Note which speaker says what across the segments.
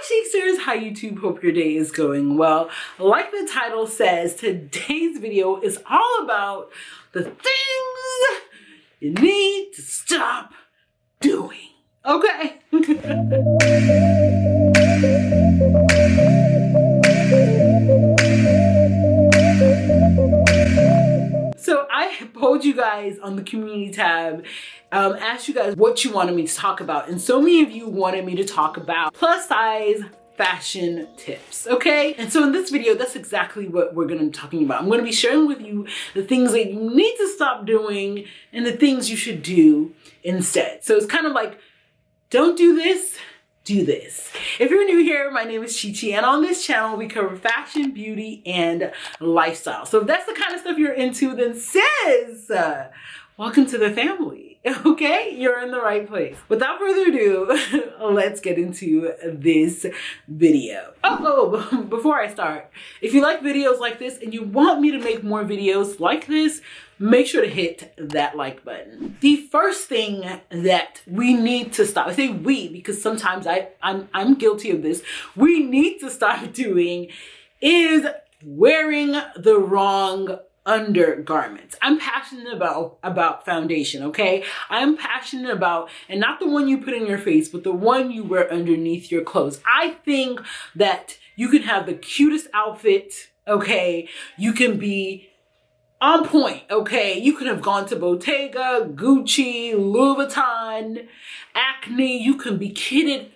Speaker 1: Shakesters, how YouTube? Hope your day is going well. Like the title says, today's video is all about the things you need to stop doing. Okay? So I polled you guys on the community tab, asked you guys what you wanted me to talk about. And so many of you wanted me to talk about plus size fashion tips, okay? And so in this video, that's exactly what we're gonna be talking about. I'm gonna be sharing with you the things that you need to stop doing and the things you should do instead. So it's kind of like, don't do this, do this. If you're new here, my name is Chi-Chi, and on this channel, we cover fashion, beauty, and lifestyle. So if that's the kind of stuff you're into, then sis, welcome to the family, okay? You're in the right place. Without further ado, let's get into this video. Before I start, if you like videos like this and you want me to make more videos like this, make sure to hit that like button. The first thing that we need to stop, I say we because sometimes I'm guilty of this, we need to stop doing is wearing the wrong undergarments. I'm passionate about foundation, okay? I'm passionate about, and not the one you put in your face, but the one you wear underneath your clothes. I think that you can have the cutest outfit, okay? You can be on point, okay? You could have gone to Bottega, Gucci, Louis Vuitton, Acne. You can be kitted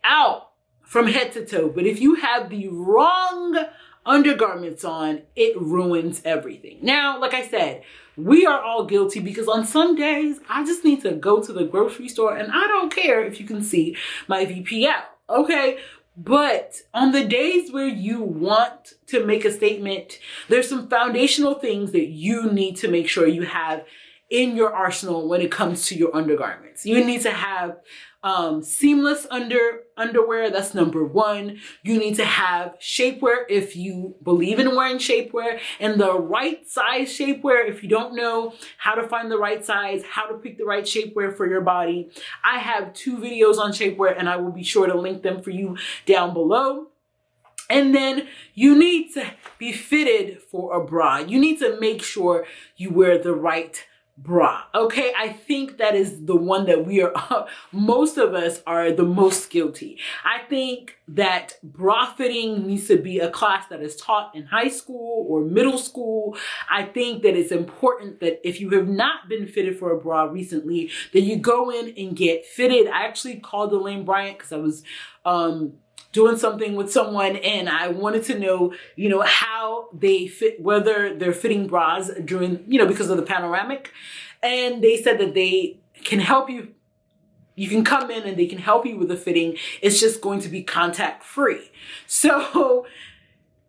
Speaker 1: out from head to toe. But if you have the wrong undergarments on, it ruins everything. Now, like I said, we are all guilty because on some days, I just need to go to the grocery store and I don't care if you can see my VP out, okay? But on the days where you want to make a statement, there's some foundational things that you need to make sure you have in your arsenal when it comes to your undergarments. You need to have seamless underwear. That's number one. You need to have shapewear if you believe in wearing shapewear, and the right size shapewear. If you don't know how to find the right size, how to pick the right shapewear for your body, I have 2 videos on shapewear and I will be sure to link them for you down below. And then you need to be fitted for a bra. You need to make sure you wear the right bra, okay? I think that is the one that we are, most of us are the most guilty. I think that bra fitting needs to be a class that is taught in high school or middle school. I think that it's important that if you have not been fitted for a bra recently, that you go in and get fitted. I actually called Elaine Bryant because I was doing something with someone and I wanted to know, how they fit, whether they're fitting bras during, because of the panoramic. And they said that they can help you. You can come in and they can help you with the fitting. It's just going to be contact free. So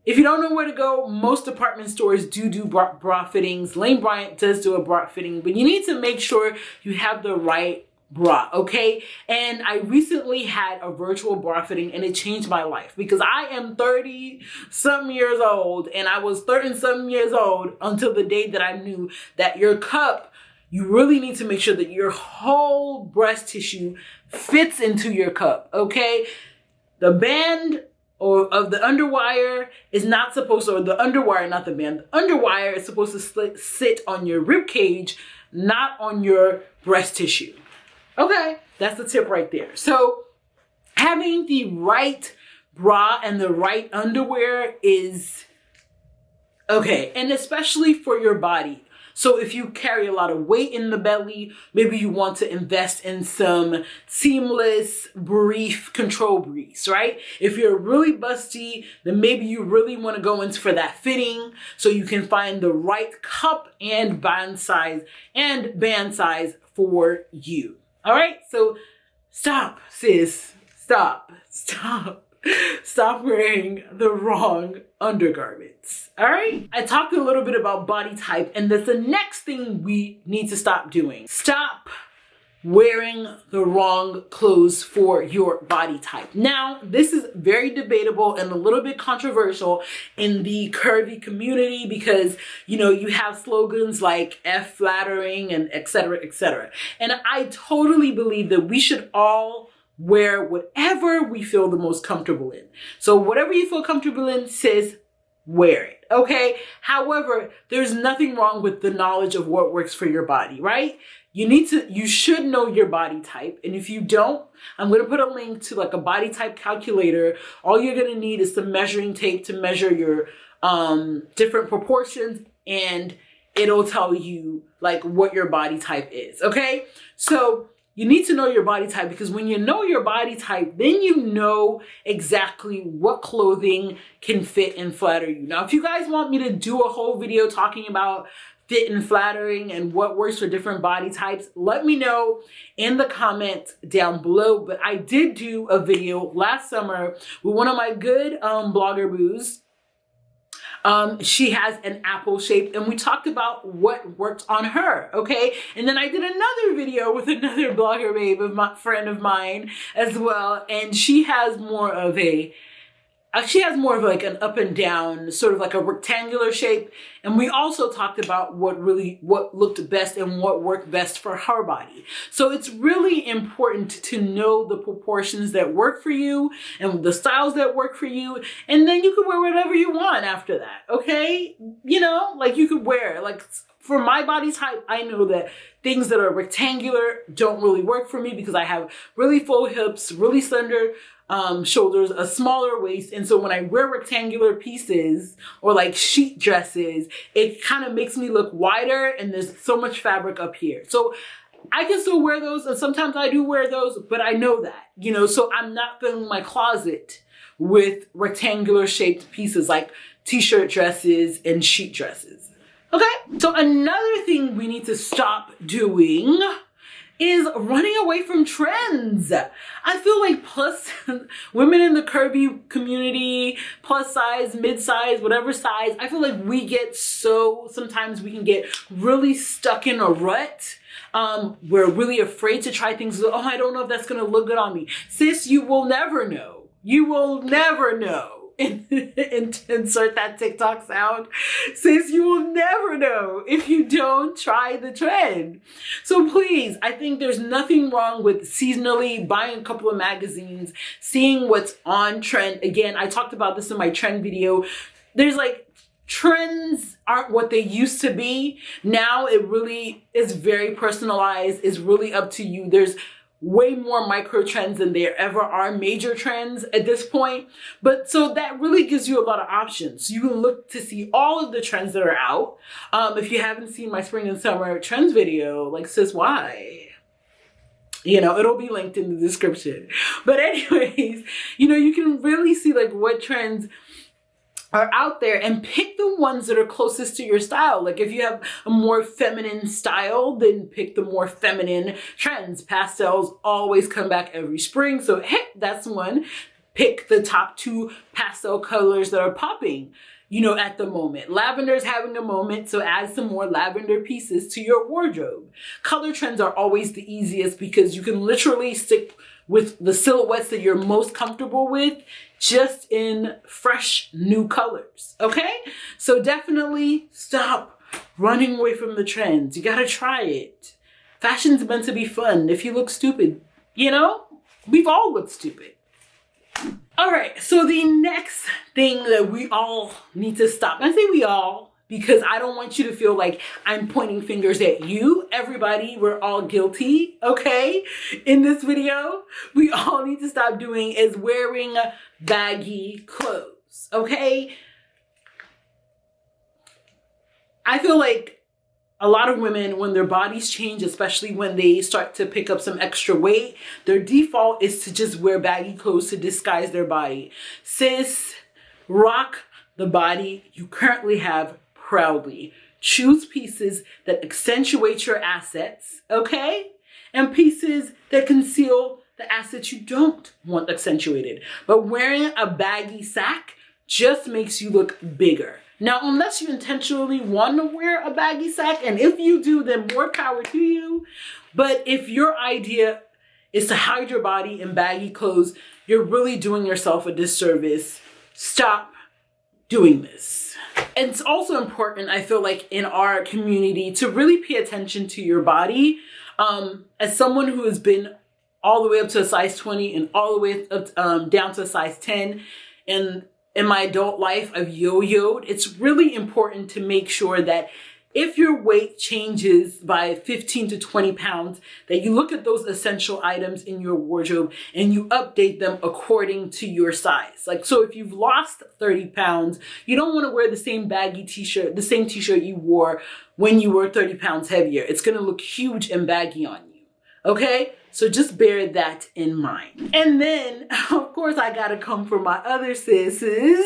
Speaker 1: if you don't know where to go, most department stores do bra fittings. Lane Bryant does do a bra fitting, but you need to make sure you have the right bra, okay? And I recently had a virtual bra fitting and it changed my life because I am 30-something years old and I was 30-something years old until the day that I knew that your cup, you really need to make sure that your whole breast tissue fits into your cup, okay? The band of the underwire is not supposed to, or the underwire, not the band, the underwire is supposed to sit on your rib cage, not on your breast tissue. Okay, that's the tip right there. So having the right bra and the right underwear is okay, and especially for your body. So if you carry a lot of weight in the belly, maybe you want to invest in some seamless brief control briefs, right? If you're really busty, then maybe you really want to go in for that fitting so you can find the right cup and band size for you. All right, so stop, sis, stop wearing the wrong undergarments, all right? I talked a little bit about body type, and that's the next thing we need to stop doing. Stop wearing the wrong clothes for your body type. Now, this is very debatable and a little bit controversial in the curvy community because, you have slogans like F flattering and et cetera, et cetera. And I totally believe that we should all wear whatever we feel the most comfortable in. So whatever you feel comfortable in, sis, wear it, okay? However, there's nothing wrong with the knowledge of what works for your body, right? You should know your body type. And if you don't, I'm going to put a link to like a body type calculator. All you're going to need is some measuring tape to measure your different proportions, and it'll tell you like what your body type is, okay? So you need to know your body type, because when you know your body type, then you know exactly what clothing can fit and flatter you. Now, if you guys want me to do a whole video talking about fit and flattering and what works for different body types, let me know in the comments down below. But I did do a video last summer with one of my good blogger boos. She has an apple shape, and we talked about what worked on her, okay? And then I did another video with another blogger babe, friend of mine as well, and she has more of like an up and down, sort of like a rectangular shape. And we also talked about what looked best and what worked best for her body. So it's really important to know the proportions that work for you and the styles that work for you. And then you can wear whatever you want after that, okay? You know, like you could wear, like for my body type, I know that things that are rectangular don't really work for me because I have really full hips, really slender shoulders, a smaller waist. And so when I wear rectangular pieces or like sheet dresses, it kind of makes me look wider, and there's so much fabric up here. So I can still wear those, and sometimes I do wear those, but I know that, you know, so I'm not filling my closet with rectangular shaped pieces like t-shirt dresses and sheet dresses. Okay, so another thing we need to stop doing is running away from trends. I feel like women in the curvy community, plus size, mid-size, whatever size, I feel like sometimes we can get really stuck in a rut. We're really afraid to try things. Oh, I don't know if that's gonna look good on me. Sis, you will never know. You will never know. Insert that TikTok sound. Sis, you will never know if you don't try the trend. So please, I think there's nothing wrong with seasonally buying a couple of magazines, seeing what's on trend. Again, I talked about this in my trend video. There's like, trends aren't what they used to be. Now it really is very personalized. It's really up to you. There's way more micro trends than there ever are major trends at this point. But so that really gives you a lot of options. You can look to see all of the trends that are out. If you haven't seen my spring and summer trends video, like, sis, why? You know, it'll be linked in the description. But anyways, you know, you can really see like what trends are out there and pick the ones that are closest to your style. Like if you have a more feminine style, then pick the more feminine trends. Pastels always come back every spring. So hey, that's one. Pick the top 2 pastel colors that are popping, you know, at the moment. Lavender is having a moment, so add some more lavender pieces to your wardrobe. Color trends are always the easiest because you can literally stick with the silhouettes that you're most comfortable with, just in fresh new colors, okay? So definitely stop running away from the trends. You gotta try it. Fashion's meant to be fun. If you look stupid, you know, we've all looked stupid. All right, so the next thing that we all need to stop, and I say we all, because I don't want you to feel like I'm pointing fingers at you. Everybody, we're all guilty, okay? In this video, we all need to stop doing is wearing baggy clothes, okay? I feel like a lot of women, when their bodies change, especially when they start to pick up some extra weight, their default is to just wear baggy clothes to disguise their body. Sis, rock the body you currently have proudly. Choose pieces that accentuate your assets, okay? And pieces that conceal the assets you don't want accentuated. But wearing a baggy sack just makes you look bigger. Now, unless you intentionally want to wear a baggy sack, and if you do, then more power to you. But if your idea is to hide your body in baggy clothes, you're really doing yourself a disservice. Stop doing this. And it's also important, I feel like, in our community to really pay attention to your body. As someone who has been all the way up to a size 20 and all the way up, down to a size 10. And in my adult life, I've yo-yoed. It's really important to make sure that if your weight changes by 15 to 20 pounds, that you look at those essential items in your wardrobe and you update them according to your size. Like, so if you've lost 30 pounds, you don't want to wear the same baggy t-shirt, the same t-shirt you wore when you were 30 pounds heavier. It's going to look huge and baggy on you. Okay? So just bear that in mind. And then, of course, I gotta come for my other sisters.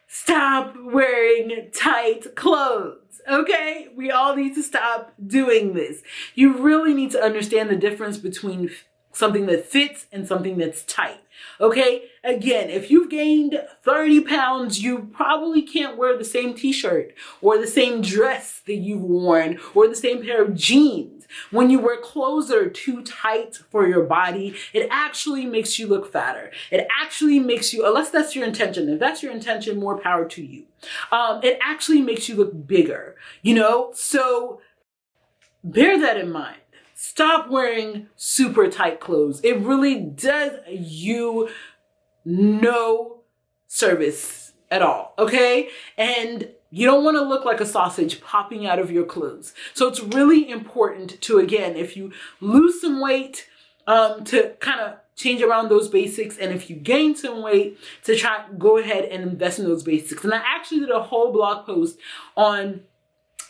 Speaker 1: Stop wearing tight clothes. Okay? We all need to stop doing this. You really need to understand the difference between something that fits and something that's tight. Okay? Again, if you've gained 30 pounds, you probably can't wear the same t-shirt or the same dress that you've worn or the same pair of jeans. When you wear clothes that are too tight for your body, it actually makes you look fatter. It actually makes you, unless that's your intention, if that's your intention, more power to you. It actually makes you look bigger, you know? So bear that in mind. Stop wearing super tight clothes. It really does you no service at all, okay? And you don't want to look like a sausage popping out of your clothes. So it's really important to, again, if you lose some weight, to kind of change around those basics. And if you gain some weight, to go ahead and invest in those basics. And I actually did a whole blog post on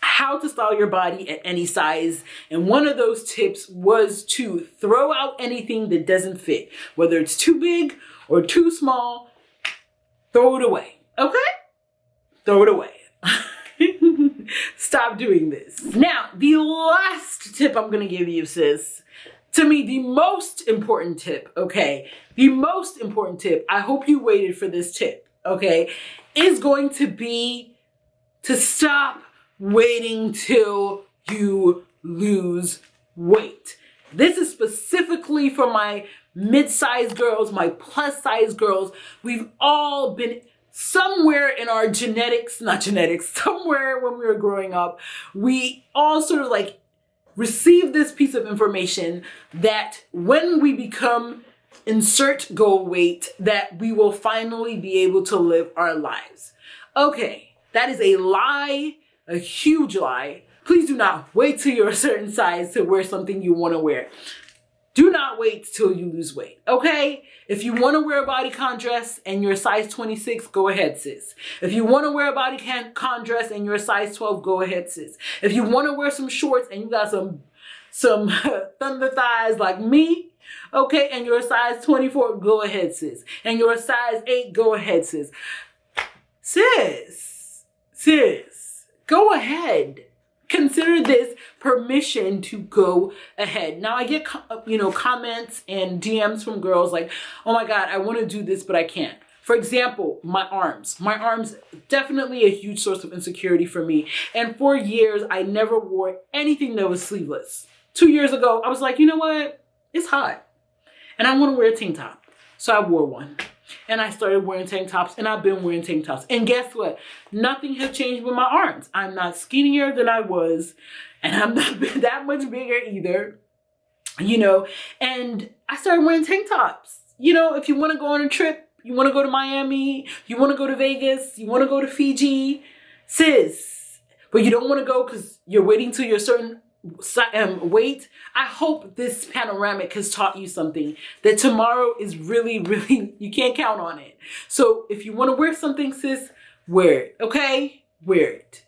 Speaker 1: how to style your body at any size. And one of those tips was to throw out anything that doesn't fit, whether it's too big or too small, throw it away. Okay? Throw it away. Stop doing this. Now, the last tip I'm going to give you, sis, to me, the most important tip, okay? The most important tip, I hope you waited for this tip, okay, is going to be to stop waiting till you lose weight. This is specifically for my mid-size girls, my plus-size girls. We've all been somewhere in our somewhere when we were growing up, we all sort of like received this piece of information that when we become insert goal weight, that we will finally be able to live our lives. Okay, that is a lie, a huge lie. Please do not wait till you're a certain size to wear something you want to wear. Do not wait till you lose weight, okay? If you want to wear a bodycon dress and you're a size 26, go ahead, sis. If you want to wear a bodycon dress and you're a size 12, go ahead, sis. If you want to wear some shorts and you got some thunder thighs like me, okay, and you're a size 24, go ahead, sis. And you're a size 8, go ahead, sis. Sis, go ahead. Consider this permission to go ahead. Now I get, comments and DMs from girls like, oh my God, I want to do this, but I can't. For example, my arms. My arms, definitely a huge source of insecurity for me. And for years, I never wore anything that was sleeveless. 2 years ago, I was like, you know what? It's hot. And I want to wear a tank top. So I wore one. And I started wearing tank tops, and I've been wearing tank tops. And guess what? Nothing has changed with my arms. I'm not skinnier than I was, and I'm not that much bigger either, and I started wearing tank tops. If you want to go on a trip, you want to go to Miami, you want to go to Vegas, you want to go to Fiji, sis, but you don't want to go because you're waiting till you're a certain weight. I hope this panoramic has taught you something, that tomorrow is really, really, you can't count on it. So if you want to wear something, sis, wear it, okay? Wear it.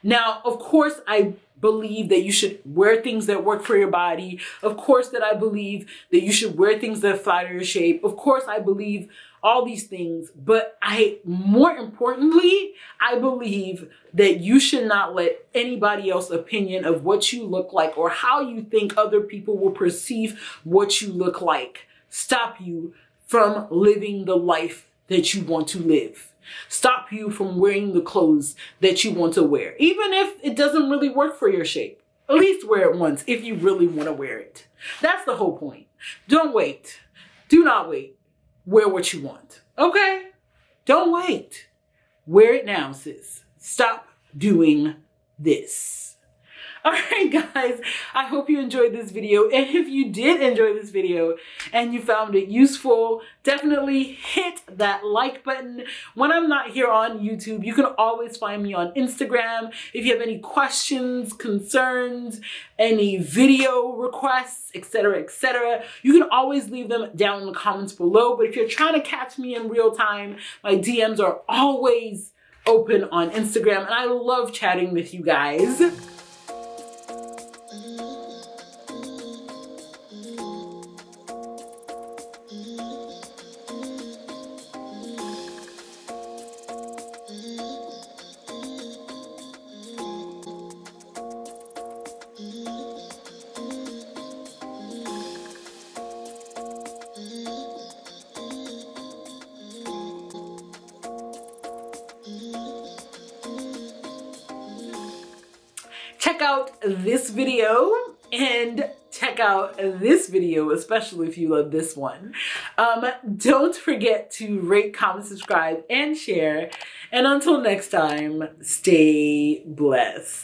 Speaker 1: Now, of course, I believe that you should wear things that work for your body. Of course that I believe that you should wear things that flatter your shape. Of course I believe all these things, but more importantly, I believe that you should not let anybody else's opinion of what you look like or how you think other people will perceive what you look like stop you from living the life that you want to live. Stop you from wearing the clothes that you want to wear. Even if it doesn't really work for your shape, at least wear it once if you really want to wear it. That's the whole point. Don't wait. Do not wait. Wear what you want. Okay? Don't wait. Wear it now, sis. Stop doing this. All right, guys, I hope you enjoyed this video. And if you did enjoy this video and you found it useful, definitely hit that like button. When I'm not here on YouTube, you can always find me on Instagram. If you have any questions, concerns, any video requests, etc., you can always leave them down in the comments below. But if you're trying to catch me in real time, my DMs are always open on Instagram, and I love chatting with you guys. Check out this video and check out this video, especially if you love this one. Don't forget to rate, comment, subscribe, and share. And until next time, stay blessed.